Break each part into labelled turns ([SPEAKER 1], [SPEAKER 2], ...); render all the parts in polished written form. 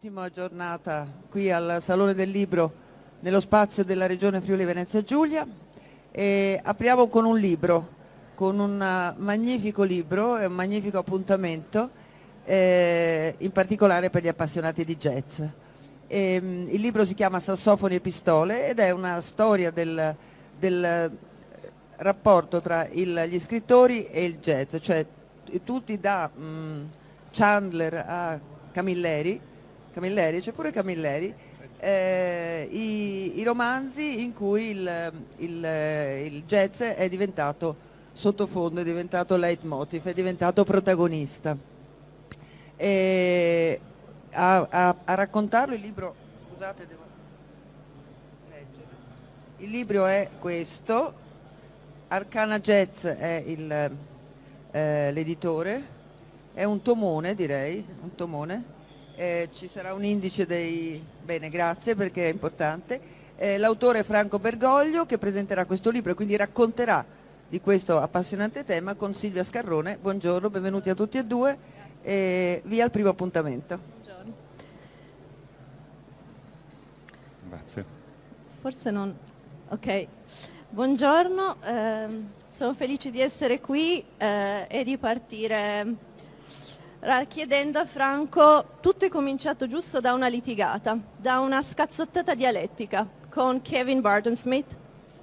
[SPEAKER 1] Ultima giornata qui al Salone del Libro nello spazio della Regione Friuli Venezia Giulia e apriamo con un libro, con un magnifico libro e un magnifico appuntamento, in particolare per gli appassionati di jazz. Il libro si chiama Sassofoni e pistole ed è una storia del rapporto tra gli scrittori e il jazz, cioè tutti da Chandler a Camilleri, c'è pure Camilleri, i romanzi in cui il jazz è diventato sottofondo, è diventato leitmotiv, è diventato protagonista. A raccontarlo il libro, scusate, devo leggere. Il libro è questo, Arcana Jazz è l'editore, è un tomone, direi, un tomone. Ci sarà un indice dei... Bene, grazie perché è importante. L'autore è Franco Bergoglio che presenterà questo libro e quindi racconterà di questo appassionante tema con Silvia Scarrone. Buongiorno, benvenuti a tutti e due e via al primo appuntamento.
[SPEAKER 2] Buongiorno.
[SPEAKER 3] Grazie.
[SPEAKER 2] Forse non... Ok. Buongiorno, sono felice di essere qui e di partire chiedendo a Franco, tutto è cominciato giusto da una litigata, da una scazzottata dialettica con Kevin Barton Smith.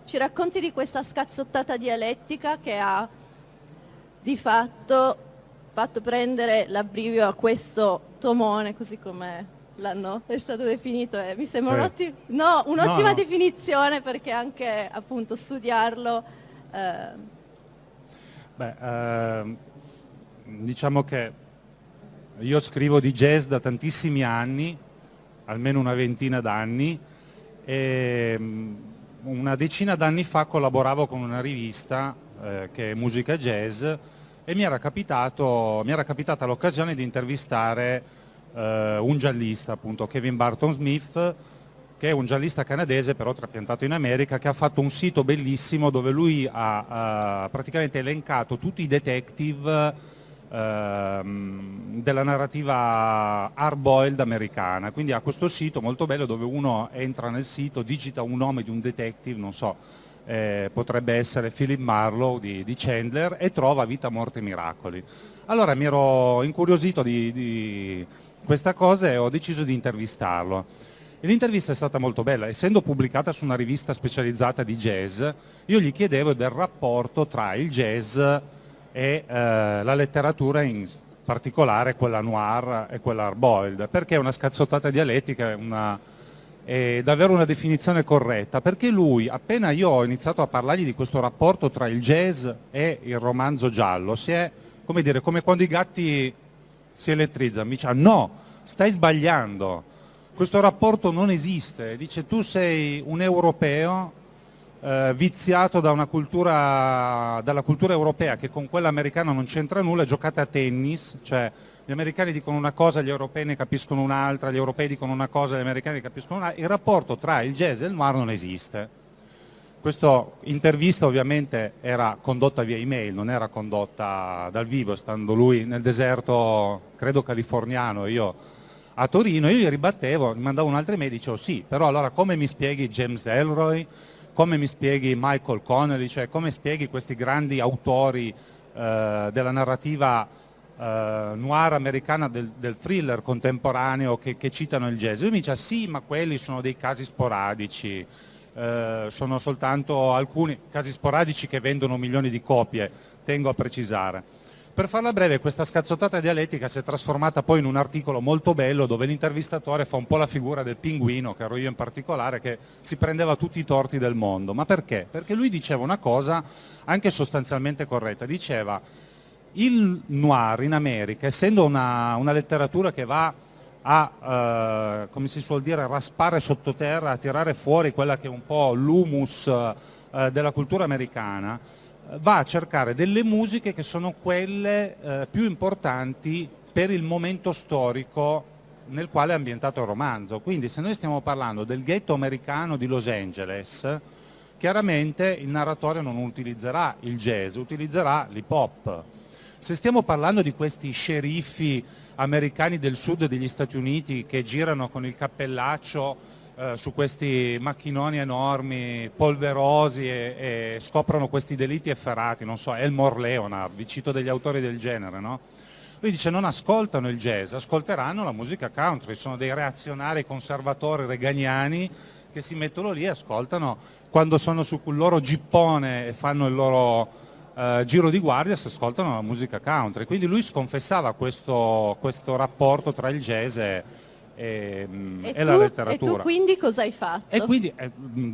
[SPEAKER 2] Ci racconti di questa scazzottata dialettica che ha di fatto fatto prendere l'abbrivio a questo tomone, così come è stato definito, mi sembra
[SPEAKER 3] Sì.
[SPEAKER 2] un'ottima definizione, perché anche appunto studiarlo
[SPEAKER 3] diciamo che io scrivo di jazz da tantissimi anni, almeno una ventina d'anni, e una decina d'anni fa collaboravo con una rivista che è Musica Jazz e mi era capitata l'occasione di intervistare un giallista, appunto Kevin Barton Smith, che è un giallista canadese però trapiantato in America, che ha fatto un sito bellissimo dove lui ha praticamente elencato tutti i detective della narrativa hard-boiled americana. Quindi ha questo sito molto bello dove uno entra nel sito, digita un nome di un detective, non so, potrebbe essere Philip Marlowe di Chandler, e trova Vita, Morte e Miracoli. Allora mi ero incuriosito di questa cosa e ho deciso di intervistarlo. E l'intervista è stata molto bella, essendo pubblicata su una rivista specializzata di jazz. Io gli chiedevo del rapporto tra il jazz e la letteratura, in particolare quella noir e quella hard-boiled, perché è una scazzottata dialettica, è davvero una definizione corretta, perché lui, appena io ho iniziato a parlargli di questo rapporto tra il jazz e il romanzo giallo, si è, come dire, come quando i gatti si elettrizzano, mi dice no, stai sbagliando, questo rapporto non esiste, dice tu sei un europeo viziato dalla cultura europea che con quella americana non c'entra nulla, giocate a tennis, cioè gli americani dicono una cosa, gli europei ne capiscono un'altra, gli europei dicono una cosa, gli americani ne capiscono un'altra, il rapporto tra il jazz e il noir non esiste. Questa intervista ovviamente era condotta via email, non era condotta dal vivo, stando lui nel deserto, credo californiano, io a Torino, io gli ribattevo, mi mandavo un'altra email e dicevo sì, però allora come mi spieghi James Ellroy, come mi spieghi Michael Connelly, cioè come spieghi questi grandi autori della narrativa noir americana, del thriller contemporaneo che citano il jazz? Lui mi dice sì, ma quelli sono dei casi sporadici, sono soltanto alcuni casi sporadici che vendono milioni di copie, tengo a precisare. Per farla breve, questa scazzottata dialettica si è trasformata poi in un articolo molto bello dove l'intervistatore fa un po' la figura del pinguino, che ero io in particolare, che si prendeva tutti i torti del mondo. Ma perché? Perché lui diceva una cosa anche sostanzialmente corretta, diceva il noir in America, essendo una letteratura che va a, come si suol dire, raspare sottoterra, a tirare fuori quella che è un po' l'humus della cultura americana, va a cercare delle musiche che sono quelle più importanti per il momento storico nel quale è ambientato il romanzo. Quindi se noi stiamo parlando del ghetto americano di Los Angeles, chiaramente il narratore non utilizzerà il jazz, utilizzerà l'hip hop. Se stiamo parlando di questi sceriffi americani del sud degli Stati Uniti che girano con il cappellaccio su questi macchinoni enormi, polverosi e scoprono questi delitti efferati, non so, Elmore Leonard, vi cito degli autori del genere, no? Lui dice non ascoltano il jazz, ascolteranno la musica country, sono dei reazionari conservatori reganiani che si mettono lì e ascoltano quando sono sul loro gippone e fanno il loro giro di guardia, si ascoltano la musica country. Quindi lui sconfessava questo rapporto tra il jazz e la letteratura.
[SPEAKER 2] E tu quindi cosa hai fatto?
[SPEAKER 3] E quindi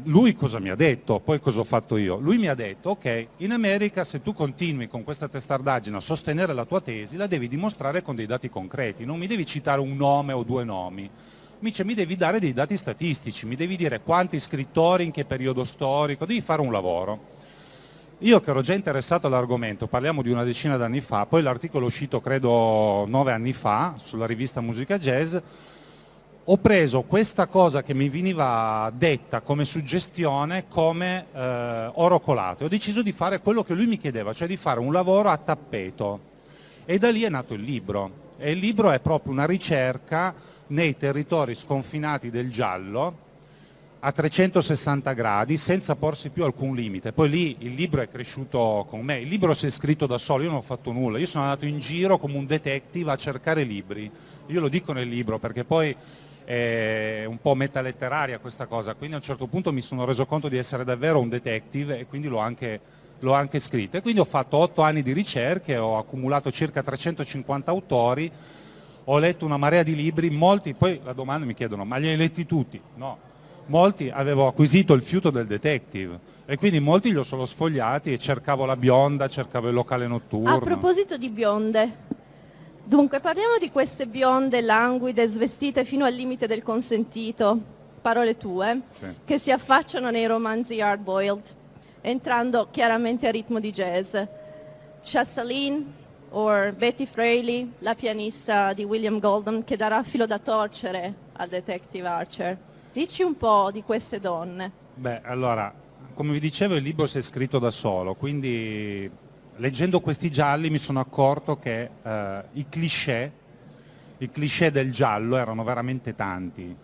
[SPEAKER 3] lui cosa mi ha detto? Poi cosa ho fatto io? Lui mi ha detto, ok, in America se tu continui con questa testardaggine a sostenere la tua tesi, la devi dimostrare con dei dati concreti, non mi devi citare un nome o due nomi. Mi devi dare dei dati statistici, mi devi dire quanti scrittori, in che periodo storico, devi fare un lavoro. Io che ero già interessato all'argomento, parliamo di una decina d'anni fa, poi l'articolo è uscito credo 9 anni fa sulla rivista Musica Jazz, ho preso questa cosa che mi veniva detta come suggestione come oro colato e ho deciso di fare quello che lui mi chiedeva, cioè di fare un lavoro a tappeto. E da lì è nato il libro. E il libro è proprio una ricerca nei territori sconfinati del giallo a 360 gradi senza porsi più alcun limite. Poi lì il libro è cresciuto con me, il libro si è scritto da solo, io non ho fatto nulla, io sono andato in giro come un detective a cercare libri, io lo dico nel libro perché poi è un po' metaletteraria questa cosa, quindi a un certo punto mi sono reso conto di essere davvero un detective e quindi l'ho anche scritto. E quindi ho fatto 8 anni di ricerche, ho accumulato circa 350 autori, ho letto una marea di libri, molti, poi la domanda mi chiedono, ma li hai letti tutti? No, molti avevo acquisito il fiuto del detective e quindi molti li ho solo sfogliati e cercavo la bionda, cercavo il locale notturno.
[SPEAKER 2] A proposito di bionde, dunque parliamo di queste bionde languide, svestite fino al limite del consentito, parole tue,
[SPEAKER 3] Sì.
[SPEAKER 2] che si affacciano nei romanzi hard-boiled, entrando chiaramente a ritmo di jazz. Chassaline o Betty Fraley, la pianista di William Golden, che darà filo da torcere al detective Archer. Dici un po' di queste donne.
[SPEAKER 3] Beh, allora, come vi dicevo il libro si è scritto da solo, quindi leggendo questi gialli mi sono accorto che i cliché del giallo erano veramente tanti.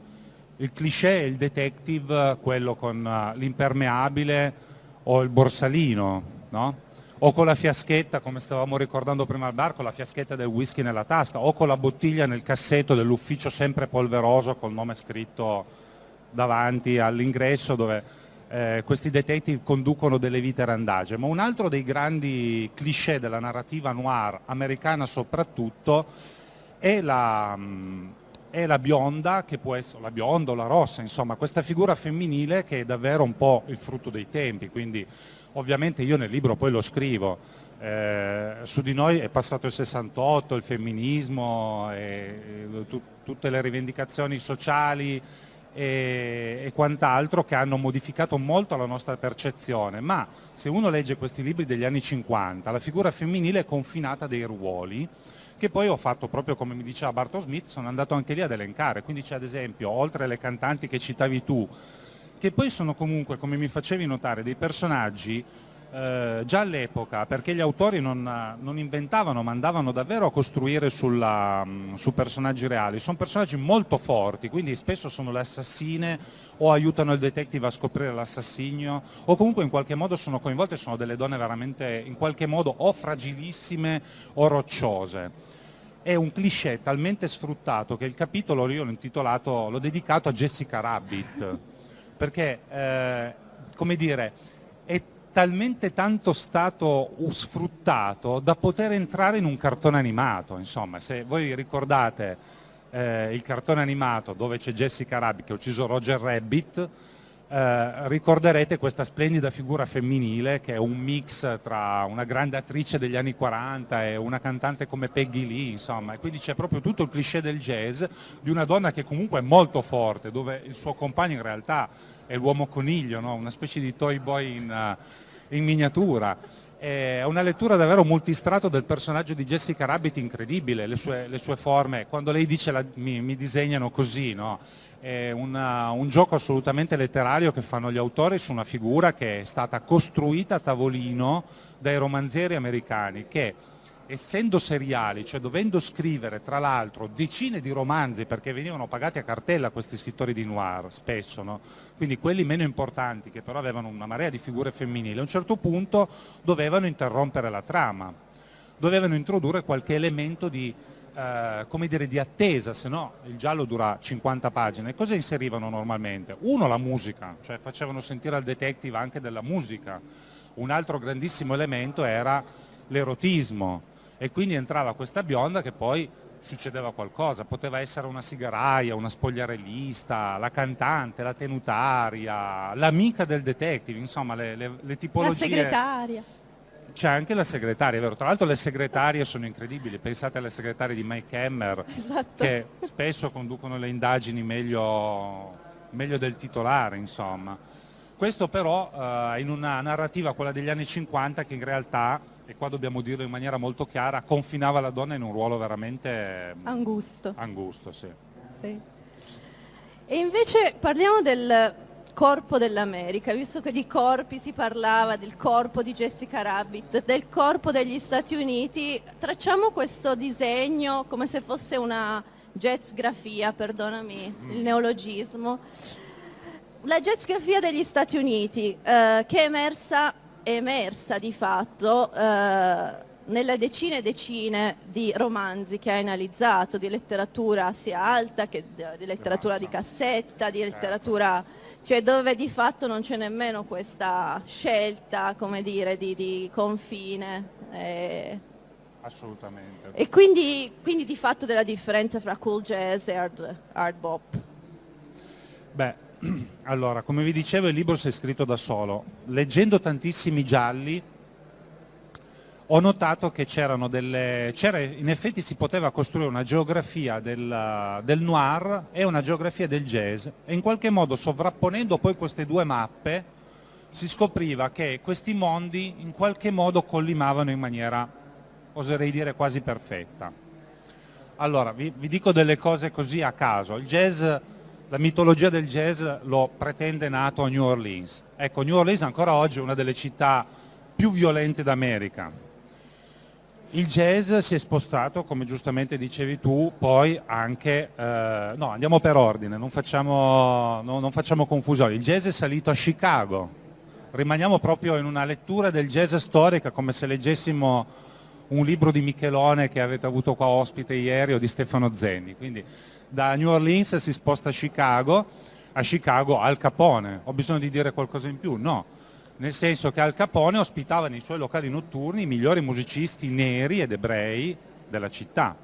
[SPEAKER 3] Il cliché è il detective, quello con l'impermeabile o il borsalino, no? O con la fiaschetta, come stavamo ricordando prima al bar, con la fiaschetta del whisky nella tasca, o con la bottiglia nel cassetto dell'ufficio sempre polveroso col nome scritto davanti all'ingresso dove questi detective conducono delle vite randage. Ma un altro dei grandi cliché della narrativa noir americana soprattutto è la bionda, che può essere la bionda o la rossa, insomma questa figura femminile che è davvero un po' il frutto dei tempi, quindi ovviamente io nel libro poi lo scrivo, su di noi è passato il 68, il femminismo, tutte le rivendicazioni sociali e quant'altro che hanno modificato molto la nostra percezione, ma se uno legge questi libri degli anni 50, la figura femminile è confinata a dei ruoli che poi ho fatto proprio come mi diceva Barton Smith, sono andato anche lì ad elencare, quindi c'è ad esempio, oltre alle cantanti che citavi tu, che poi sono comunque, come mi facevi notare, dei personaggi già all'epoca, perché gli autori non inventavano, ma andavano davvero a costruire su personaggi reali. Sono personaggi molto forti, quindi spesso sono le assassine o aiutano il detective a scoprire l'assassinio, o comunque in qualche modo sono coinvolte, sono delle donne veramente in qualche modo o fragilissime o rocciose. È un cliché talmente sfruttato che il capitolo io l'ho dedicato a Jessica Rabbit, perché, come dire, è talmente tanto stato sfruttato da poter entrare in un cartone animato. Insomma, se voi ricordate il cartone animato dove c'è Jessica Rabbit che ha ucciso Roger Rabbit, ricorderete questa splendida figura femminile che è un mix tra una grande attrice degli anni 40 e una cantante come Peggy Lee, insomma, e quindi c'è proprio tutto il cliché del jazz di una donna che comunque è molto forte, dove il suo compagno in realtà è l'uomo coniglio, no? Una specie di toy boy in miniatura. È una lettura davvero multistrato del personaggio di Jessica Rabbit incredibile, le sue forme, quando lei dice mi disegnano così, no? È un gioco assolutamente letterario che fanno gli autori su una figura che è stata costruita a tavolino dai romanzieri americani, che essendo seriali, cioè dovendo scrivere tra l'altro decine di romanzi, perché venivano pagati a cartella questi scrittori di noir spesso, no? Quindi quelli meno importanti che però avevano una marea di figure femminili, a un certo punto dovevano interrompere la trama, dovevano introdurre qualche elemento di, come dire, di attesa, se no il giallo dura 50 pagine. Cosa inserivano normalmente? Uno, la musica, cioè facevano sentire al detective anche della musica. Un altro grandissimo elemento era l'erotismo, e quindi entrava questa bionda che poi succedeva qualcosa, poteva essere una sigaraia, una spogliarellista, la cantante, la tenutaria, l'amica del detective, insomma le tipologie.
[SPEAKER 2] La segretaria.
[SPEAKER 3] C'è anche la segretaria, è vero, tra l'altro le segretarie sono incredibili, pensate alle segretarie di Mike Hammer,
[SPEAKER 2] Esatto.
[SPEAKER 3] che spesso conducono le indagini meglio del titolare, insomma. Questo però in una narrativa, quella degli anni 50, che in realtà, e qua dobbiamo dirlo in maniera molto chiara, confinava la donna in un ruolo veramente
[SPEAKER 2] Angusto.
[SPEAKER 3] angusto, sì.
[SPEAKER 2] Sì. E invece parliamo del corpo dell'America, visto che di corpi si parlava, del corpo di Jessica Rabbit, del corpo degli Stati Uniti, tracciamo questo disegno come se fosse una jazzgrafia, perdonami il neologismo. La jazzgrafia degli Stati Uniti, che è emersa di fatto nelle decine e decine di romanzi che hai analizzato, di letteratura sia alta che di letteratura di cassetta, di letteratura, cioè dove di fatto non c'è nemmeno questa scelta, come dire, di confine.
[SPEAKER 3] Assolutamente.
[SPEAKER 2] E quindi di fatto della differenza fra cool jazz e hard bop.
[SPEAKER 3] Beh, allora, come vi dicevo, il libro si è scritto da solo. Leggendo tantissimi gialli ho notato che in effetti si poteva costruire una geografia del noir e una geografia del jazz, e in qualche modo, sovrapponendo poi queste due mappe, si scopriva che questi mondi in qualche modo collimavano in maniera, oserei dire, quasi perfetta. Allora, vi dico delle cose così a caso. Il jazz, la mitologia del jazz lo pretende nato a New Orleans. Ecco, New Orleans ancora oggi è una delle città più violente d'America. Il jazz si è spostato, come giustamente dicevi tu, poi anche, no, andiamo per ordine, non facciamo confusione. Il jazz è salito a Chicago, rimaniamo proprio in una lettura del jazz storica, come se leggessimo un libro di Michelone che avete avuto qua ospite ieri, o di Stefano Zenni. Quindi da New Orleans si sposta a Chicago Al Capone. Ho bisogno di dire qualcosa in più? No. Nel senso che Al Capone ospitava nei suoi locali notturni i migliori musicisti neri ed ebrei della città.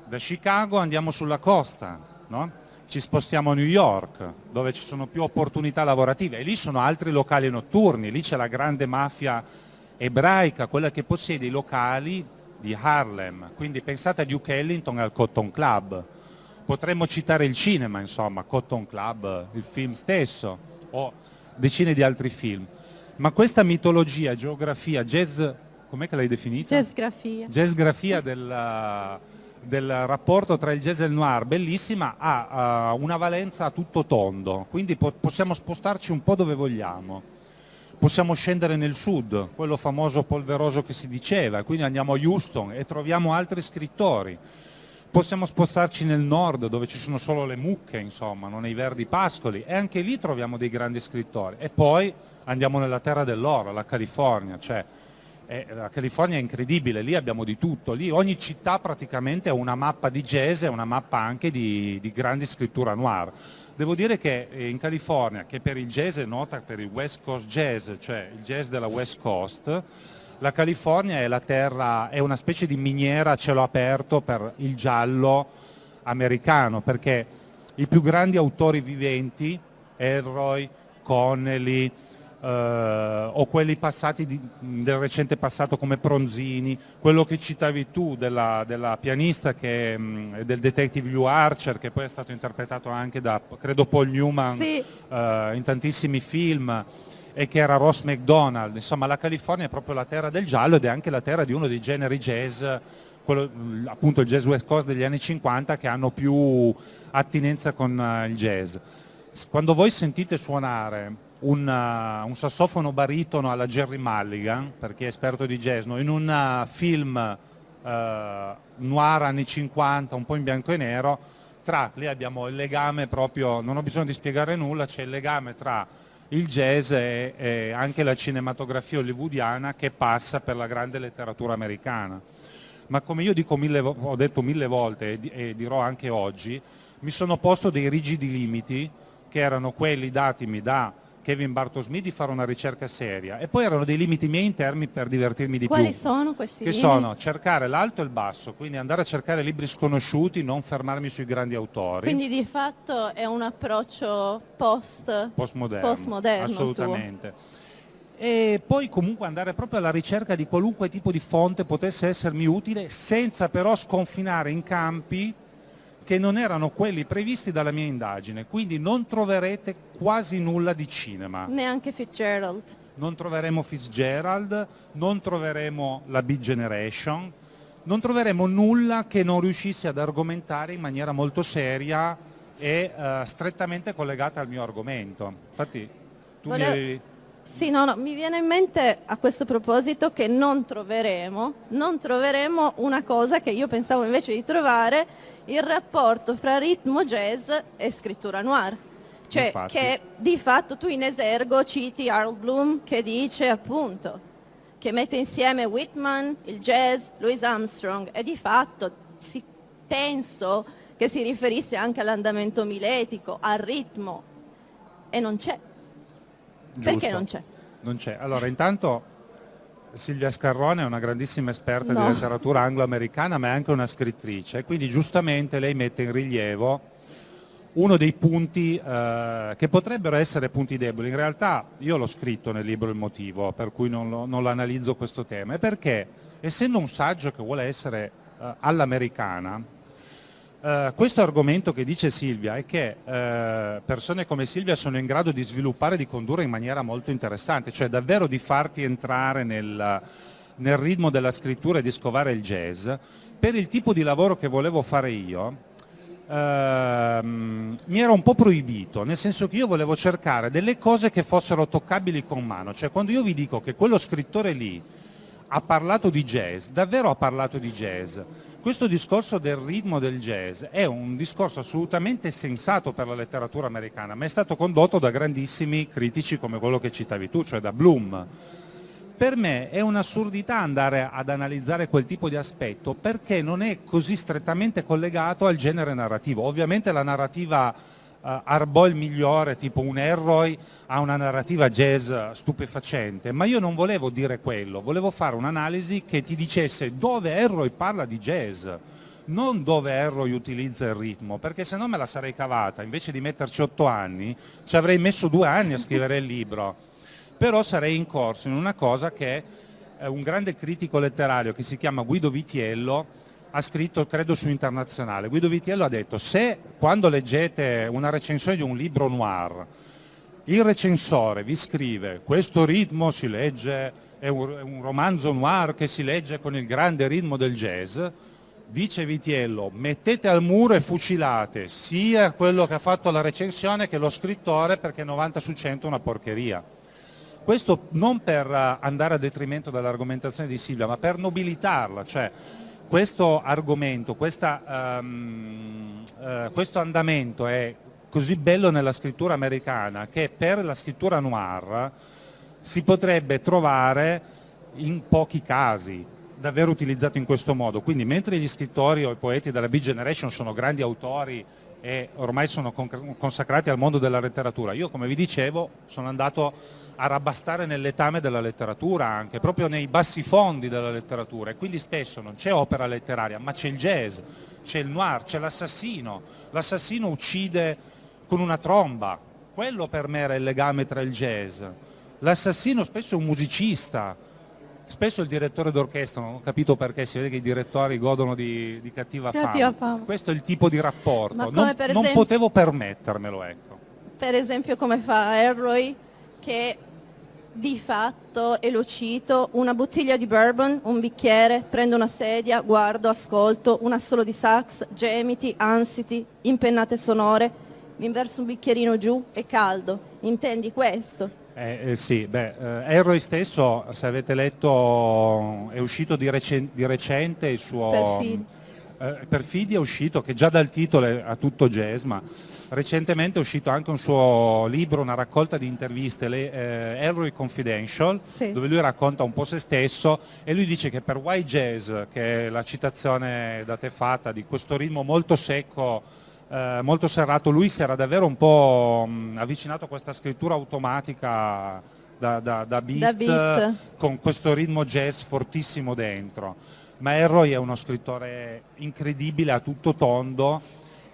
[SPEAKER 3] Da Chicago andiamo sulla costa, no? Ci spostiamo a New York, dove ci sono più opportunità lavorative, e lì sono altri locali notturni, lì c'è la grande mafia ebraica, quella che possiede i locali di Harlem. Quindi pensate a Duke Ellington e al Cotton Club. Potremmo citare il cinema, insomma, Cotton Club, il film stesso, o decine di altri film. Ma questa mitologia, geografia, jazz, com'è che l'hai definita?
[SPEAKER 2] Jazzgrafia.
[SPEAKER 3] Jazzgrafia del rapporto tra il jazz e il noir, bellissima, ha una valenza a tutto tondo, quindi possiamo spostarci un po' dove vogliamo. Possiamo scendere nel sud, quello famoso polveroso che si diceva, quindi andiamo a Houston e troviamo altri scrittori. Possiamo spostarci nel nord, dove ci sono solo le mucche, insomma, non i verdi pascoli, e anche lì troviamo dei grandi scrittori. E poi andiamo nella terra dell'oro, la California, cioè la California è incredibile, lì abbiamo di tutto, lì ogni città praticamente ha una mappa di jazz e una mappa anche di grandi scrittura noir. Devo dire che in California, che per il jazz è nota per il West Coast Jazz, cioè il jazz della West Coast, la California è una specie di miniera a cielo aperto per il giallo americano, perché i più grandi autori viventi, Elroy, Connelly, o quelli passati del recente passato come Pronzini, quello che citavi tu della pianista del detective Lew Archer, che poi è stato interpretato anche da, credo, Paul Newman,
[SPEAKER 2] Sì.
[SPEAKER 3] in tantissimi film, e che era Ross McDonald. Insomma, la California è proprio la terra del giallo, ed è anche la terra di uno dei generi jazz, appunto il jazz West Coast degli anni 50, che hanno più attinenza con il jazz. Quando voi sentite suonare un sassofono baritono alla Jerry Mulligan, per chi è esperto di jazz, no? In un film noir anni 50, un po' in bianco e nero, lì abbiamo il legame proprio, non ho bisogno di spiegare nulla, c'è il legame tra il jazz e anche la cinematografia hollywoodiana che passa per la grande letteratura americana. Ma come io dico ho detto mille volte e dirò anche oggi, mi sono posto dei rigidi limiti che erano quelli datimi da Kevin Bartow Smith di fare una ricerca seria, e poi erano dei limiti miei interni per divertirmi di
[SPEAKER 2] Quali
[SPEAKER 3] più.
[SPEAKER 2] sono questi
[SPEAKER 3] Che
[SPEAKER 2] limiti?
[SPEAKER 3] sono cercare l'alto e il basso, quindi andare a cercare libri sconosciuti, non fermarmi sui grandi autori.
[SPEAKER 2] Quindi di fatto è un approccio
[SPEAKER 3] Postmoderno,
[SPEAKER 2] postmoderno
[SPEAKER 3] assolutamente. E poi comunque andare proprio alla ricerca di qualunque tipo di fonte potesse essermi utile, senza però sconfinare in campi che non erano quelli previsti dalla mia indagine, quindi non troverete quasi nulla di cinema.
[SPEAKER 2] Neanche Fitzgerald.
[SPEAKER 3] Non troveremo Fitzgerald, non troveremo la Beat Generation, non troveremo nulla che non riuscisse ad argomentare in maniera molto seria e strettamente collegata al mio argomento. Infatti tu mi avevi...
[SPEAKER 2] Sì, no, mi viene in mente a questo proposito che non troveremo una cosa che io pensavo invece di trovare, il rapporto fra ritmo jazz e scrittura noir. Cioè
[SPEAKER 3] Infatti.
[SPEAKER 2] che di fatto tu in esergo citi Harold Bloom che dice appunto che mette insieme Whitman, il jazz, Louis Armstrong, e di fatto penso che si riferisse anche all'andamento miletico, al ritmo, e non c'è. Perché
[SPEAKER 3] Giusto.
[SPEAKER 2] non c'è?
[SPEAKER 3] Non c'è. Allora, intanto Silvia Scarrone è una grandissima esperta
[SPEAKER 2] No.
[SPEAKER 3] di letteratura anglo-americana, ma è anche una scrittrice, quindi giustamente lei mette in rilievo uno dei punti che potrebbero essere punti deboli. In realtà io l'ho scritto nel libro Il motivo, per cui non lo analizzo questo tema, è perché essendo un saggio che vuole essere all'americana, questo argomento che dice Silvia è che persone come Silvia sono in grado di sviluppare e di condurre in maniera molto interessante, cioè davvero di farti entrare nel ritmo della scrittura e di scovare il jazz. Per il tipo di lavoro che volevo fare io mi era un po' proibito, nel senso che io volevo cercare delle cose che fossero toccabili con mano, cioè quando io vi dico che quello scrittore lì ha parlato di jazz, davvero ha parlato di jazz. Questo discorso del ritmo del jazz è un discorso assolutamente sensato per la letteratura americana, ma è stato condotto da grandissimi critici come quello che citavi tu, cioè da Bloom. Per me è un'assurdità andare ad analizzare quel tipo di aspetto perché non è così strettamente collegato al genere narrativo. Ovviamente la narrativa Arboil migliore, tipo un Elroy, ha una narrativa jazz stupefacente, ma io non volevo dire quello, volevo fare un'analisi che ti dicesse dove Elroy parla di jazz, non dove Elroy utilizza il ritmo, perché se no me la sarei cavata, invece di metterci 8 anni, ci avrei messo 2 anni a scrivere il libro, però sarei incorso in una cosa che un grande critico letterario che si chiama Guido Vitiello ha scritto, credo, su Internazionale. Guido Vitiello ha detto: se quando leggete una recensione di un libro noir, il recensore vi scrive questo ritmo si legge, è un romanzo noir che si legge con il grande ritmo del jazz, dice Vitiello, mettete al muro e fucilate sia quello che ha fatto la recensione che lo scrittore, perché 90 su 100 è una porcheria. Questo non per andare a detrimento dell'argomentazione di Silvia, ma per nobilitarla, cioè questo argomento, questo andamento è così bello nella scrittura americana che per la scrittura noir si potrebbe trovare in pochi casi davvero utilizzato in questo modo. Quindi mentre gli scrittori o i poeti della Beat Generation sono grandi autori e ormai sono consacrati al mondo della letteratura, io, come vi dicevo, sono andato a rabastare nel letame della letteratura, anche proprio nei bassi fondi della letteratura, e quindi spesso non c'è opera letteraria, ma c'è il jazz, c'è il noir, c'è l'assassino uccide con una tromba, quello per me era il legame tra il jazz. L'assassino spesso è un musicista, spesso il direttore d'orchestra, non ho capito perché, si vede che i direttori godono di cattiva fama. Questo è il tipo di rapporto, non potevo permettermelo, ecco.
[SPEAKER 2] Per esempio come fa Elroy, che di fatto, e lo cito, una bottiglia di bourbon, un bicchiere, prendo una sedia, guardo, ascolto, un assolo di sax, gemiti, ansiti, impennate sonore, mi inverso un bicchierino giù, è caldo, intendi questo?
[SPEAKER 3] Sì, Elroy stesso, se avete letto, è uscito di recente il suo... Perfidia è uscito, che già dal titolo è a tutto jazz, ma recentemente è uscito anche un suo libro, una raccolta di interviste, Elroy Confidential,
[SPEAKER 2] Sì.
[SPEAKER 3] dove lui racconta un po' se stesso e lui dice che per White Jazz, che è la citazione da te fatta di questo ritmo molto secco, molto serrato, lui si era davvero un po' avvicinato a questa scrittura automatica da beat, con questo ritmo jazz fortissimo dentro. Ma Elroy è uno scrittore incredibile, a tutto tondo,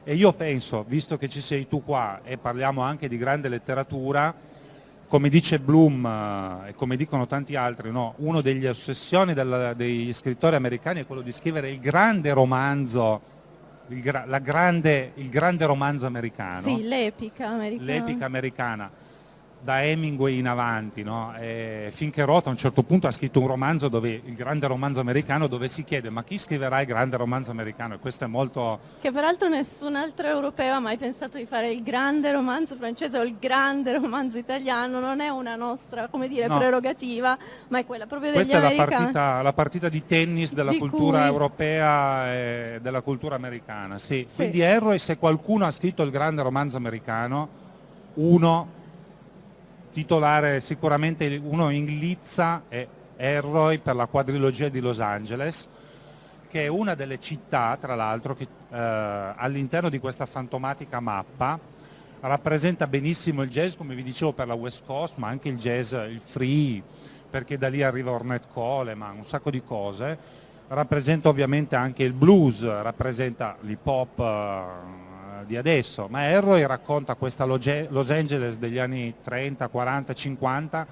[SPEAKER 3] e io penso, visto che ci sei tu qua e parliamo anche di grande letteratura, come dice Bloom e come dicono tanti altri, no? Una delle ossessioni degli scrittori americani è quello di scrivere il grande romanzo, il grande romanzo americano.
[SPEAKER 2] Sì, l'epica americana.
[SPEAKER 3] L'epica americana, da Hemingway in avanti, no? Finché Roth a un certo punto ha scritto un romanzo, il grande romanzo americano, dove si chiede ma chi scriverà il grande romanzo americano? E questo è molto...
[SPEAKER 2] Che peraltro nessun altro europeo ha mai pensato di fare il grande romanzo francese o il grande romanzo italiano, non è una nostra, come dire,
[SPEAKER 3] No.
[SPEAKER 2] prerogativa, ma è quella proprio degli
[SPEAKER 3] Questa
[SPEAKER 2] americani.
[SPEAKER 3] è la partita di tennis della
[SPEAKER 2] Di
[SPEAKER 3] cultura
[SPEAKER 2] cui-
[SPEAKER 3] europea e della cultura americana, sì.
[SPEAKER 2] Sì.
[SPEAKER 3] Quindi Elroy, se qualcuno ha scritto il grande romanzo americano, uno titolare sicuramente, uno in lizza è Elroy per la quadrilogia di Los Angeles, che è una delle città, tra l'altro, che all'interno di questa fantomatica mappa rappresenta benissimo il jazz, come vi dicevo, per la West Coast, ma anche il jazz, il free, perché da lì arriva Ornette Coleman, un sacco di cose. Rappresenta ovviamente anche il blues, rappresenta l'hip hop di adesso, ma Elroy racconta questa Los Angeles degli anni 30, 40, 50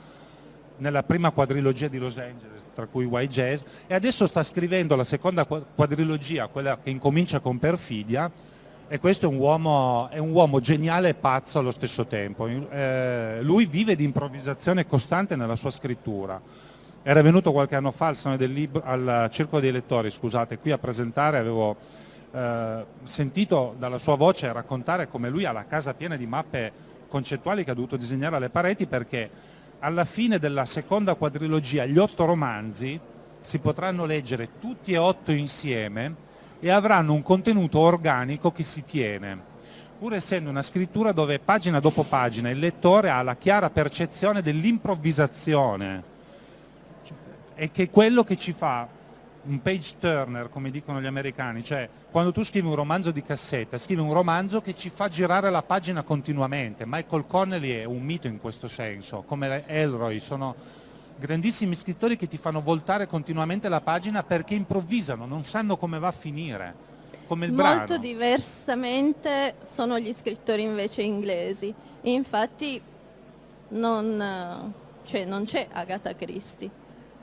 [SPEAKER 3] nella prima quadrilogia di Los Angeles, tra cui White Jazz, e adesso sta scrivendo la seconda quadrilogia, quella che incomincia con Perfidia, e questo è un uomo geniale e pazzo allo stesso tempo. Lui vive di improvvisazione costante nella sua scrittura. Era venuto qualche anno fa al Circolo dei Lettori, scusate, qui a presentare, avevo sentito dalla sua voce raccontare come lui ha la casa piena di mappe concettuali che ha dovuto disegnare alle pareti, perché alla fine della seconda quadrilogia gli 8 romanzi si potranno leggere tutti e 8 insieme e avranno un contenuto organico che si tiene, pur essendo una scrittura dove pagina dopo pagina il lettore ha la chiara percezione dell'improvvisazione, e che è quello che ci fa un page turner, come dicono gli americani, cioè quando tu scrivi un romanzo di cassetta, scrivi un romanzo che ci fa girare la pagina continuamente. Michael Connelly è un mito in questo senso, come Elroy, sono grandissimi scrittori che ti fanno voltare continuamente la pagina perché improvvisano, non sanno come va a finire, come il brano.
[SPEAKER 2] Molto diversamente sono gli scrittori invece inglesi, infatti non c'è Agatha Christie,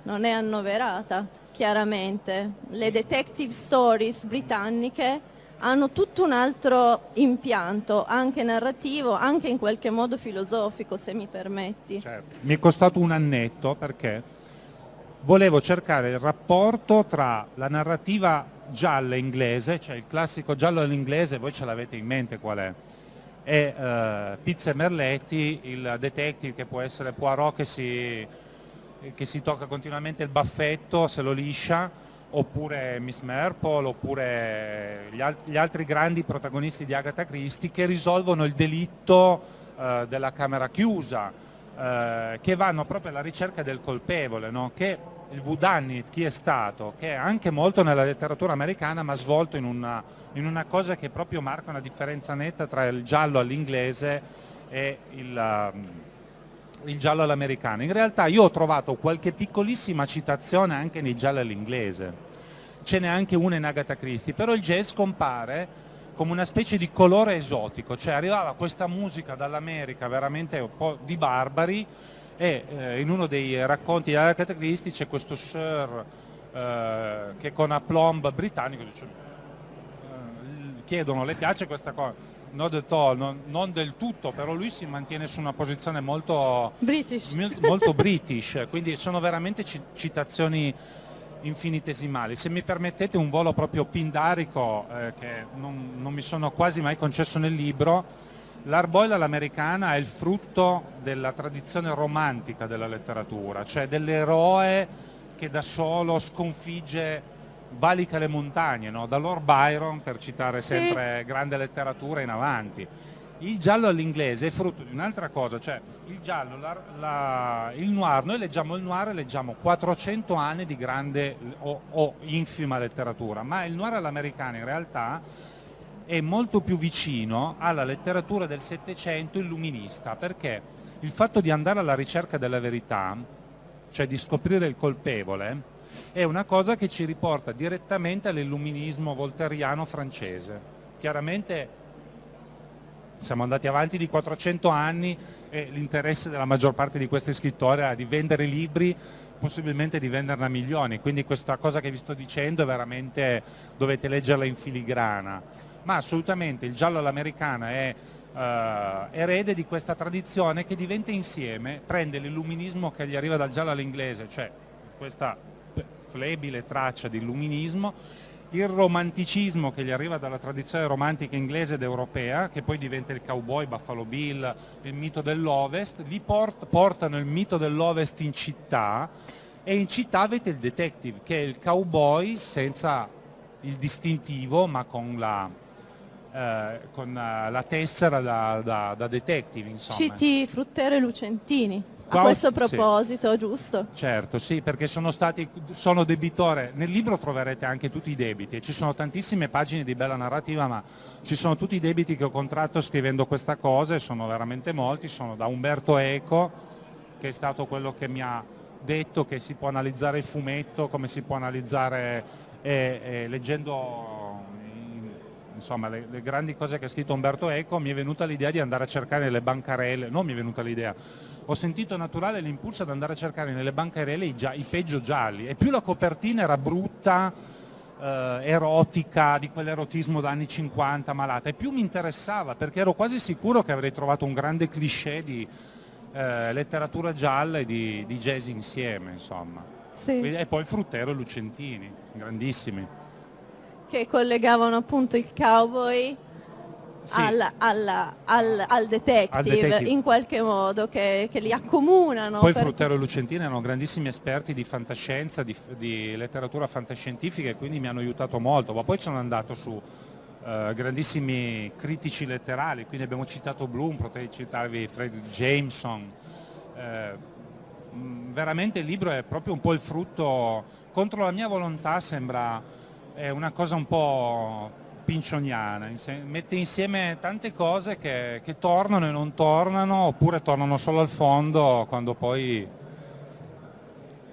[SPEAKER 2] non è annoverata. Chiaramente le detective stories britanniche hanno tutto un altro impianto, anche narrativo, anche in qualche modo filosofico, se mi permetti.
[SPEAKER 3] Certo. Mi è costato un annetto perché volevo cercare il rapporto tra la narrativa gialla inglese, cioè il classico giallo all'inglese, voi ce l'avete in mente qual è? È Pizza e Merletti, il detective che può essere Poirot che si tocca continuamente il baffetto, se lo liscia, oppure Miss Marple, oppure gli altri grandi protagonisti di Agatha Christie che risolvono il delitto della camera chiusa, che vanno proprio alla ricerca del colpevole, no? Che il whodunit, chi è stato, che è anche molto nella letteratura americana, ma svolto in una cosa che proprio marca una differenza netta tra il giallo all'inglese e il giallo all'americano. In realtà io ho trovato qualche piccolissima citazione anche nei gialli all'inglese, ce n'è anche una in Agatha Christie, però il jazz compare come una specie di colore esotico, cioè arrivava questa musica dall'America veramente un po' di barbari, e in uno dei racconti di Agatha Christie c'è questo sir che con aplomb britannico dice, chiedono le piace questa cosa? Not at all, non del tutto, però lui si mantiene su una posizione molto British, quindi sono veramente citazioni infinitesimali. Se mi permettete un volo proprio pindarico, che non mi sono quasi mai concesso nel libro, L'Hard-Boiled all'americana è il frutto della tradizione romantica della letteratura, cioè dell'eroe che da solo sconfigge, valica le montagne, no? Da Lord Byron, per citare sempre grande letteratura in avanti. Il giallo all'inglese è frutto di un'altra cosa, cioè il giallo, il noir, noi leggiamo il noir e leggiamo 400 anni di grande o infima letteratura, ma il noir all'americana in realtà è molto più vicino alla letteratura del Settecento illuminista, perché il fatto di andare alla ricerca della verità, cioè di scoprire il colpevole, è una cosa che ci riporta direttamente all'illuminismo voltairiano francese. Chiaramente siamo andati avanti di 400 anni e l'interesse della maggior parte di questi scrittori era di vendere libri, possibilmente di venderne a milioni, quindi questa cosa che vi sto dicendo è veramente, dovete leggerla in filigrana. Ma assolutamente il giallo all'americana è erede di questa tradizione che diventa insieme, prende l'illuminismo che gli arriva dal giallo all'inglese, cioè questa flebile traccia di illuminismo, il romanticismo che gli arriva dalla tradizione romantica inglese ed europea, che poi diventa il cowboy, Buffalo Bill, il mito dell'Ovest, li portano il mito dell'Ovest in città, e in città avete il detective, che è il cowboy senza il distintivo, ma con la tessera da detective, insomma.
[SPEAKER 2] Citi Fruttero e Lucentini a
[SPEAKER 3] Qua-
[SPEAKER 2] questo
[SPEAKER 3] sì.
[SPEAKER 2] proposito, giusto?
[SPEAKER 3] Certo, sì, perché sono debitore. Nel libro troverete anche tutti i debiti, e ci sono tantissime pagine di bella narrativa, ma ci sono tutti i debiti che ho contratto scrivendo questa cosa, e sono veramente molti. Sono da Umberto Eco, che è stato quello che mi ha detto che si può analizzare il fumetto, come si può analizzare leggendo insomma le grandi cose che ha scritto Umberto Eco. Mi è venuta l'idea di andare a cercare nelle bancarelle, non mi è venuta l'idea, ho sentito naturale l'impulso ad andare a cercare nelle bancarelle i peggio gialli, e più la copertina era brutta, erotica, di quell'erotismo da anni 50 malata, e più mi interessava, perché ero quasi sicuro che avrei trovato un grande cliché di letteratura gialla e di jazz insieme, insomma.
[SPEAKER 2] Sì.
[SPEAKER 3] E poi Fruttero e Lucentini, grandissimi.
[SPEAKER 2] Che collegavano appunto il cowboy
[SPEAKER 3] Sì.
[SPEAKER 2] al detective,
[SPEAKER 3] Al detective.
[SPEAKER 2] in qualche modo, che li accomunano.
[SPEAKER 3] Poi Fruttero e Lucentini erano grandissimi esperti di fantascienza, di letteratura fantascientifica, e quindi mi hanno aiutato molto. Ma poi sono andato su grandissimi critici letterari, quindi abbiamo citato Bloom, potrei citarvi Fred Jameson. Veramente il libro è proprio un po' il frutto, contro la mia volontà è una cosa un po' pincioniana, mette insieme tante cose che tornano e non tornano, oppure tornano solo al fondo, quando poi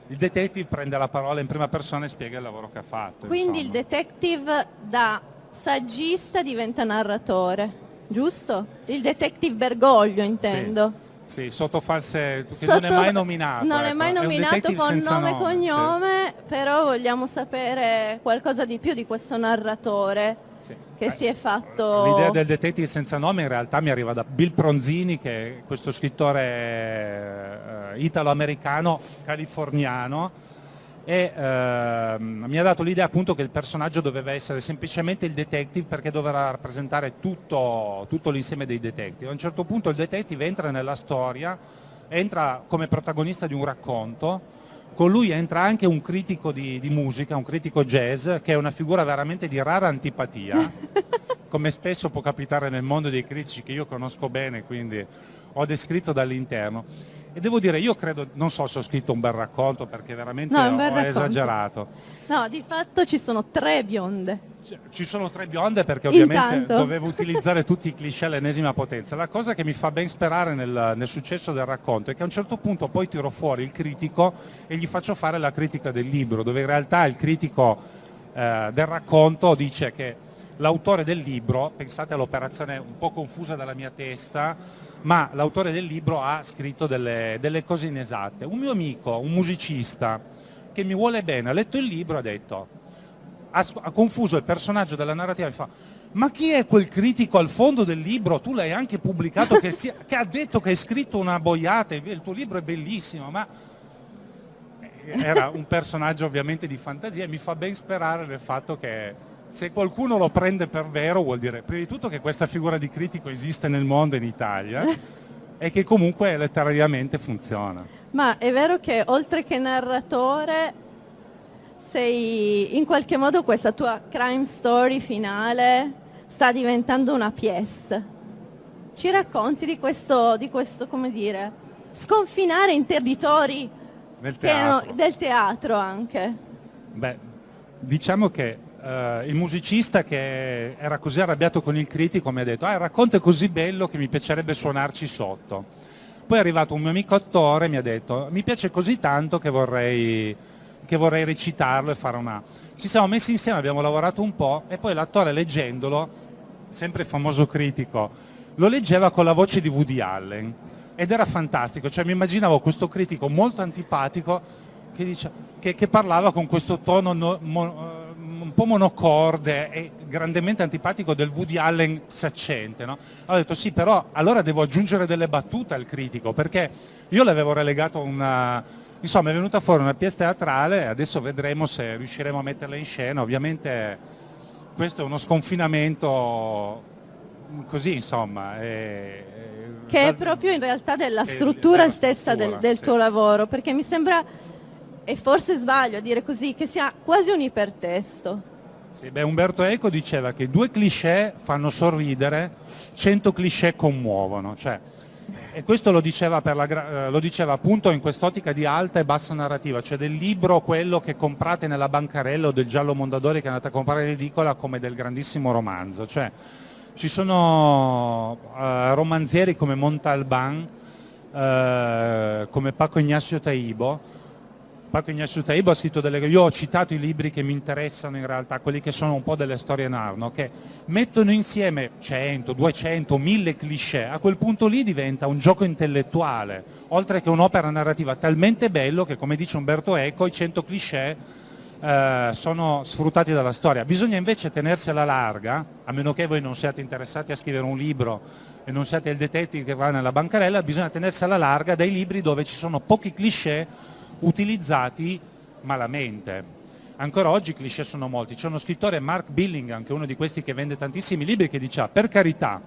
[SPEAKER 3] il detective prende la parola in prima persona e spiega il lavoro che ha fatto.
[SPEAKER 2] Quindi
[SPEAKER 3] insomma.
[SPEAKER 2] il detective da saggista diventa narratore, giusto? Il detective Bergoglio, intendo.
[SPEAKER 3] Sì, sotto false, che non è mai nominato.
[SPEAKER 2] Non è mai
[SPEAKER 3] ecco. È un
[SPEAKER 2] nominato
[SPEAKER 3] detective
[SPEAKER 2] con
[SPEAKER 3] senza
[SPEAKER 2] nome e
[SPEAKER 3] sì.
[SPEAKER 2] cognome, però vogliamo sapere qualcosa di più di questo narratore
[SPEAKER 3] Sì.
[SPEAKER 2] che si è fatto...
[SPEAKER 3] L'idea del detective senza nome in realtà mi arriva da Bill Pronzini, che è questo scrittore italo-americano, californiano, e mi ha dato l'idea appunto che il personaggio doveva essere semplicemente il detective, perché doveva rappresentare tutto l'insieme dei detective. A un certo punto il detective entra nella storia, entra come protagonista di un racconto. Con lui entra anche un critico di musica, un critico jazz, che è una figura veramente di rara antipatia, come spesso può capitare nel mondo dei critici, che io conosco bene, quindi ho descritto dall'interno. E devo dire, io credo, non so se ho scritto un bel racconto, perché veramente
[SPEAKER 2] No, un bel
[SPEAKER 3] ho
[SPEAKER 2] racconto.
[SPEAKER 3] esagerato.
[SPEAKER 2] No, di fatto ci sono 3 bionde.
[SPEAKER 3] Ci sono 3 bionde perché ovviamente
[SPEAKER 2] Intanto.
[SPEAKER 3] dovevo utilizzare tutti i cliché all'ennesima potenza. La cosa che mi fa ben sperare nel successo del racconto è che a un certo punto poi tiro fuori il critico e gli faccio fare la critica del libro, dove in realtà il critico del racconto dice che l'autore del libro, pensate all'operazione un po' confusa dalla mia testa, ma l'autore del libro ha scritto delle cose inesatte. Un mio amico, un musicista che mi vuole bene, ha letto il libro e ha detto, ha confuso il personaggio della narrativa, e fa: ma chi è quel critico al fondo del libro? Tu l'hai anche pubblicato, che ha detto che hai scritto una boiata, il tuo libro è bellissimo, ma era un personaggio ovviamente di fantasia, e mi fa ben sperare nel fatto che se qualcuno lo prende per vero vuol dire prima di tutto che questa figura di critico esiste nel mondo, in Italia, e che comunque letterariamente funziona.
[SPEAKER 2] Ma è vero che oltre che narratore sei in qualche modo, questa tua crime story finale sta diventando una pièce. Ci racconti di questo, come dire, sconfinare in territori
[SPEAKER 3] Nel teatro.
[SPEAKER 2] del teatro anche?
[SPEAKER 3] Beh, diciamo che il musicista che era così arrabbiato con il critico mi ha detto il racconto è così bello che mi piacerebbe suonarci sotto. Poi è arrivato un mio amico attore e mi ha detto mi piace così tanto che vorrei recitarlo e fare una... Ci siamo messi insieme, abbiamo lavorato un po' e poi l'attore leggendolo, sempre il famoso critico, lo leggeva con la voce di Woody Allen ed era fantastico, cioè mi immaginavo questo critico molto antipatico che parlava con questo tono un po' monocorde e grandemente antipatico del Woody Allen saccente, no? Ho detto sì, però allora devo aggiungere delle battute al critico, perché io l'avevo relegato a una... Insomma, è venuta fuori una pièce teatrale, adesso vedremo se riusciremo a metterla in scena. Ovviamente questo è uno sconfinamento così, insomma.
[SPEAKER 2] Che è proprio in realtà della struttura stessa del tuo lavoro, perché mi sembra, e forse sbaglio a dire così, che sia quasi un ipertesto.
[SPEAKER 3] Sì, beh, Umberto Eco diceva che 2 cliché fanno sorridere, 100 cliché commuovono. Cioè, e questo lo diceva appunto in quest'ottica di alta e bassa narrativa, cioè del libro quello che comprate nella bancarella o del giallo Mondadori che andate a comprare in edicola come del grandissimo romanzo. Cioè, ci sono romanzieri come Montalbán, come Paco Ignacio Taibo. Paco Ignacio Taibo ha scritto io ho citato i libri che mi interessano in realtà, quelli che sono un po' delle storie narno, che mettono insieme 100, 200, 1000 cliché, a quel punto lì diventa un gioco intellettuale, oltre che un'opera narrativa talmente bello che, come dice Umberto Eco, i 100 cliché sono sfruttati dalla storia. Bisogna invece tenersi alla larga, a meno che voi non siate interessati a scrivere un libro e non siate il detective che va nella bancarella, bisogna tenersi alla larga dai libri dove ci sono pochi cliché utilizzati malamente. Ancora oggi i cliché sono molti. C'è uno scrittore, Mark Billingham, che è uno di questi che vende tantissimi libri, che dice per carità,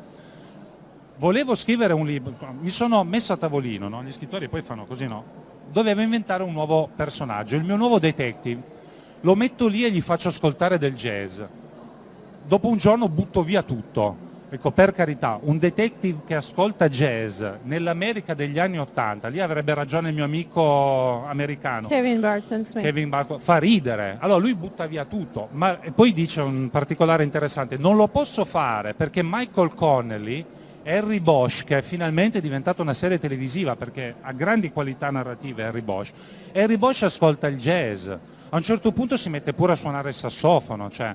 [SPEAKER 3] volevo scrivere un libro, mi sono messo a tavolino, no? Gli scrittori poi fanno così, no? Dovevo inventare un nuovo personaggio, il mio nuovo detective, lo metto lì e gli faccio ascoltare del jazz. Dopo un giorno butto via tutto. Ecco, per carità, un detective che ascolta jazz nell'America degli anni '80, lì avrebbe ragione il mio amico americano,
[SPEAKER 2] Kevin Barton Smith.
[SPEAKER 3] Fa ridere. Allora lui butta via tutto, ma e poi dice un particolare interessante, non lo posso fare perché Michael Connelly, Harry Bosch, che è finalmente diventata una serie televisiva perché ha grandi qualità narrative Harry Bosch ascolta il jazz, a un certo punto si mette pure a suonare il sassofono, cioè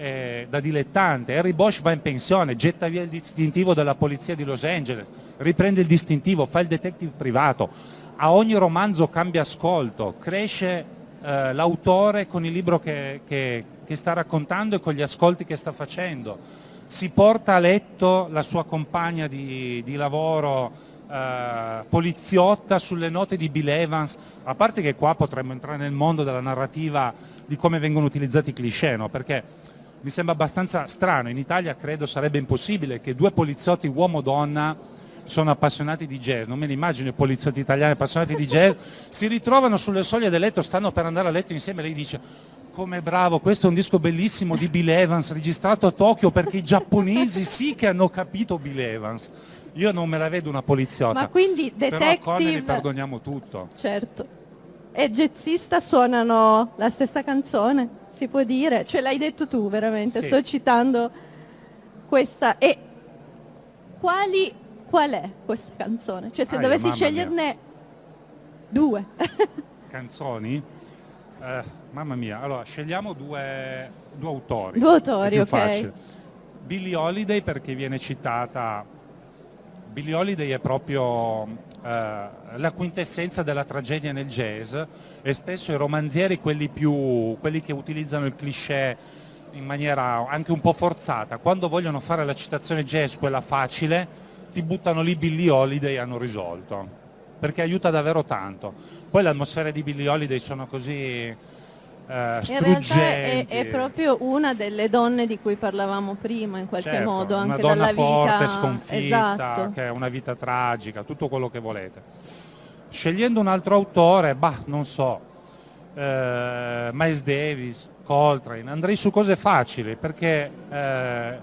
[SPEAKER 3] da dilettante. Harry Bosch va in pensione, getta via il distintivo della polizia di Los Angeles, riprende il distintivo, fa il detective privato, a ogni romanzo cambia ascolto, cresce l'autore con il libro che sta raccontando e con gli ascolti che sta facendo, si porta a letto la sua compagna di lavoro poliziotta sulle note di Bill Evans, a parte che qua potremmo entrare nel mondo della narrativa di come vengono utilizzati i cliché, no? Perché mi sembra abbastanza strano, in Italia credo sarebbe impossibile che 2 poliziotti uomo-donna sono appassionati di jazz, non me ne immagino i poliziotti italiani appassionati di jazz, si ritrovano sulle soglie del letto, stanno per andare a letto insieme, lei dice come bravo, questo è un disco bellissimo di Bill Evans registrato a Tokyo perché i giapponesi sì che hanno capito Bill Evans. Io non me la vedo una poliziotta,
[SPEAKER 2] ma quindi
[SPEAKER 3] però a Connelly
[SPEAKER 2] detective,
[SPEAKER 3] perdoniamo tutto.
[SPEAKER 2] certo, e jazzista suonano la stessa canzone, si può dire, cioè l'hai detto tu veramente,
[SPEAKER 3] Sì.
[SPEAKER 2] sto citando questa. E qual è questa canzone? Cioè se dovessi
[SPEAKER 3] mamma
[SPEAKER 2] sceglierne 2.
[SPEAKER 3] Canzoni? Mamma mia, allora scegliamo due autori.
[SPEAKER 2] 2 autori,
[SPEAKER 3] è più
[SPEAKER 2] ok.
[SPEAKER 3] facile. Billie Holiday perché viene citata. Billie Holiday è proprio la quintessenza della tragedia nel jazz e spesso i romanzieri, quelli che utilizzano il cliché in maniera anche un po' forzata, quando vogliono fare la citazione jazz, quella facile, ti buttano lì Billie Holiday e hanno risolto, perché aiuta davvero tanto. Poi le atmosfere di Billie Holiday sono così
[SPEAKER 2] In realtà
[SPEAKER 3] struggenti.
[SPEAKER 2] è proprio una delle donne di cui parlavamo prima, in qualche
[SPEAKER 3] Certo,
[SPEAKER 2] modo,
[SPEAKER 3] una
[SPEAKER 2] anche
[SPEAKER 3] donna
[SPEAKER 2] dalla
[SPEAKER 3] forte,
[SPEAKER 2] vita.
[SPEAKER 3] sconfitta,
[SPEAKER 2] Esatto.
[SPEAKER 3] che ha una vita tragica, tutto quello che volete. Scegliendo un altro autore, non so, Miles Davis, Coltrane, andrei su cose facili, perché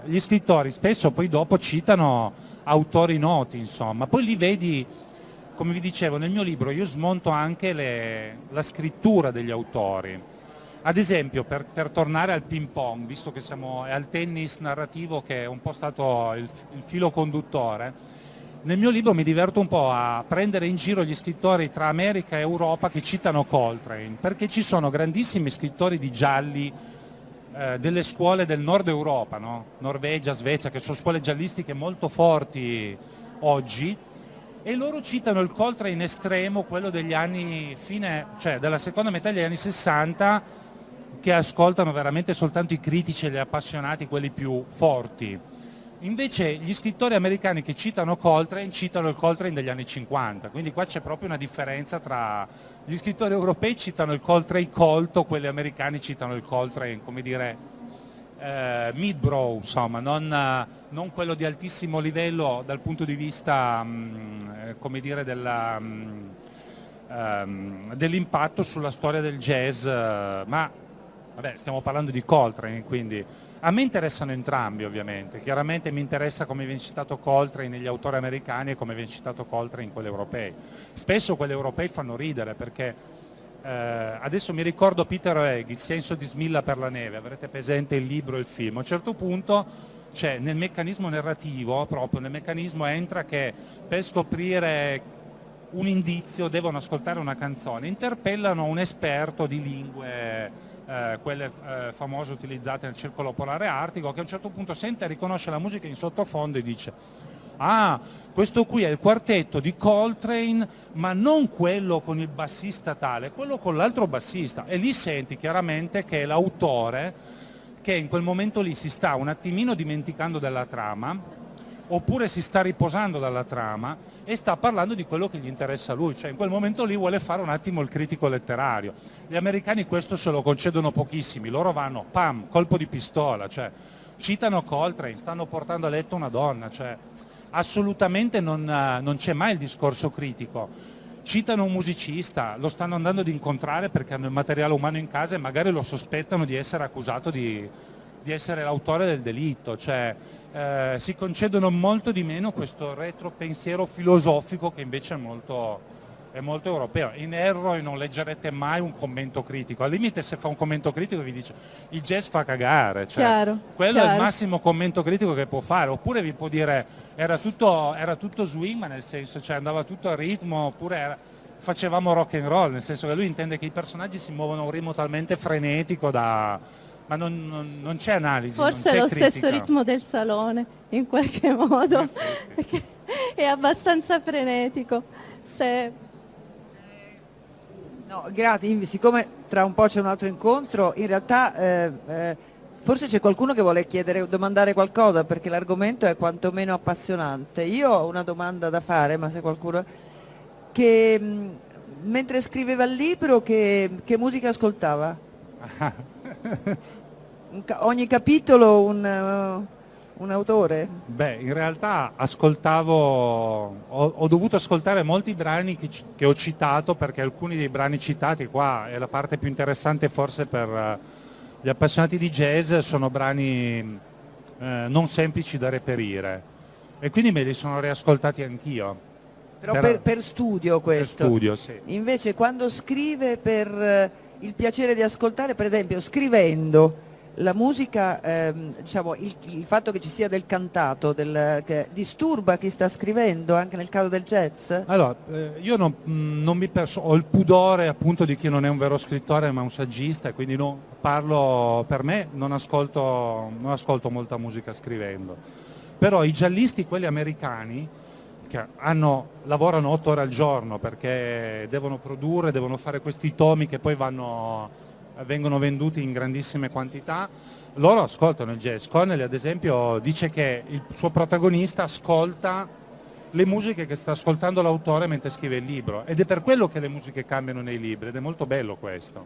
[SPEAKER 3] gli scrittori spesso poi dopo citano autori noti, insomma. Poi li vedi, come vi dicevo, nel mio libro io smonto anche la scrittura degli autori. Ad esempio, per tornare al ping pong, visto che siamo al tennis narrativo che è un po' stato il filo conduttore, nel mio libro mi diverto un po' a prendere in giro gli scrittori tra America e Europa che citano Coltrane, perché ci sono grandissimi scrittori di gialli delle scuole del nord Europa, no? Norvegia, Svezia, che sono scuole giallistiche molto forti oggi, e loro citano il Coltrane estremo, quello degli anni cioè della seconda metà degli anni 60, che ascoltano veramente soltanto i critici e gli appassionati, quelli più forti. Invece gli scrittori americani che citano il Coltrane degli anni 50, quindi qua c'è proprio una differenza tra gli scrittori europei citano il Coltrane colto, quelli americani citano il Coltrane, come dire, mid-brow, insomma, non quello di altissimo livello dal punto di vista, come dire, dell'impatto sulla storia del jazz, ma vabbè, stiamo parlando di Coltrane, quindi a me interessano entrambi, ovviamente. Chiaramente mi interessa come viene citato Coltrane negli autori americani e come viene citato Coltrane in quelli europei. Spesso quelli europei fanno ridere perché adesso mi ricordo Peter Egg, Il senso di Smilla per la neve, avrete presente il libro e il film. A un certo punto, cioè, nel meccanismo narrativo, proprio nel meccanismo entra che per scoprire un indizio devono ascoltare una canzone, interpellano un esperto di lingue, quelle famose utilizzate nel circolo polare artico, che a un certo punto sente e riconosce la musica in sottofondo e dice: ah, questo qui è il quartetto di Coltrane, ma non quello con il bassista tale, quello con l'altro bassista. E lì senti chiaramente che è l'autore che in quel momento lì si sta un attimino dimenticando della trama, oppure si sta riposando dalla trama e sta parlando di quello che gli interessa a lui, cioè in quel momento lì vuole fare un attimo il critico letterario. Gli americani questo se lo concedono pochissimi, loro vanno, pam, colpo di pistola, cioè citano Coltrane, stanno portando a letto una donna, cioè assolutamente non c'è mai il discorso critico. Citano un musicista, lo stanno andando ad incontrare perché hanno il materiale umano in casa e magari lo sospettano di essere accusato di essere l'autore del delitto, cioè si concedono molto di meno questo retropensiero filosofico che invece è molto europeo. In Error non leggerete mai un commento critico, al limite se fa un commento critico vi dice il jazz fa cagare, cioè,
[SPEAKER 2] Chiaro,
[SPEAKER 3] quello è
[SPEAKER 2] chiaro.
[SPEAKER 3] il massimo commento critico che può fare, oppure vi può dire era tutto swing, ma nel senso, cioè andava tutto a ritmo, oppure facevamo rock and roll, nel senso che lui intende che i personaggi si muovono a un ritmo talmente frenetico ma non c'è analisi,
[SPEAKER 2] Forse
[SPEAKER 3] non
[SPEAKER 2] è
[SPEAKER 3] c'è
[SPEAKER 2] lo
[SPEAKER 3] critica.
[SPEAKER 2] stesso ritmo del salone, in qualche modo, perché è abbastanza frenetico.
[SPEAKER 1] No, grazie, siccome tra un po' c'è un altro incontro, in realtà forse c'è qualcuno che vuole chiedere o domandare qualcosa perché l'argomento è quantomeno appassionante. Io ho una domanda da fare, ma se qualcuno... che mentre scriveva il libro che musica ascoltava? Ogni capitolo un autore?
[SPEAKER 3] Beh, in realtà ho dovuto ascoltare molti brani che ho citato, perché alcuni dei brani citati, qua è la parte più interessante forse per gli appassionati di jazz, sono brani non semplici da reperire e quindi me li sono riascoltati anch'io.
[SPEAKER 1] Però per studio questo?
[SPEAKER 3] Per studio, sì.
[SPEAKER 1] Invece quando scrive per il piacere di ascoltare, per esempio scrivendo, la musica, diciamo, il fatto che ci sia del cantato, che disturba chi sta scrivendo, anche nel caso del jazz?
[SPEAKER 3] Allora, io ho il pudore appunto di chi non è un vero scrittore ma un saggista, e quindi parlo per me, non ascolto molta musica scrivendo. Però i giallisti, quelli americani, che lavorano 8 ore al giorno perché devono produrre, devono fare questi tomi che poi vengono venduti in grandissime quantità, loro ascoltano il jazz. Connelly ad esempio dice che il suo protagonista ascolta le musiche che sta ascoltando l'autore mentre scrive il libro, ed è per quello che le musiche cambiano nei libri, ed è molto bello questo.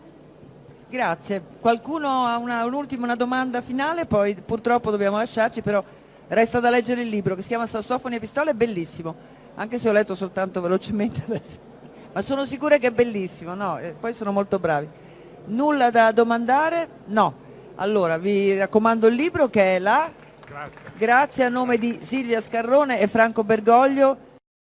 [SPEAKER 1] Grazie. Qualcuno ha un'ultima domanda finale, poi purtroppo dobbiamo lasciarci, però resta da leggere il libro che si chiama Sassofoni e pistole, è bellissimo, anche se ho letto soltanto velocemente adesso, ma sono sicura che è bellissimo, no? E poi sono molto bravi. Nulla da domandare? No. Allora vi raccomando il libro che è là.
[SPEAKER 3] Grazie.
[SPEAKER 1] Grazie a nome di Silvia Scarrone e Franco Bergoglio.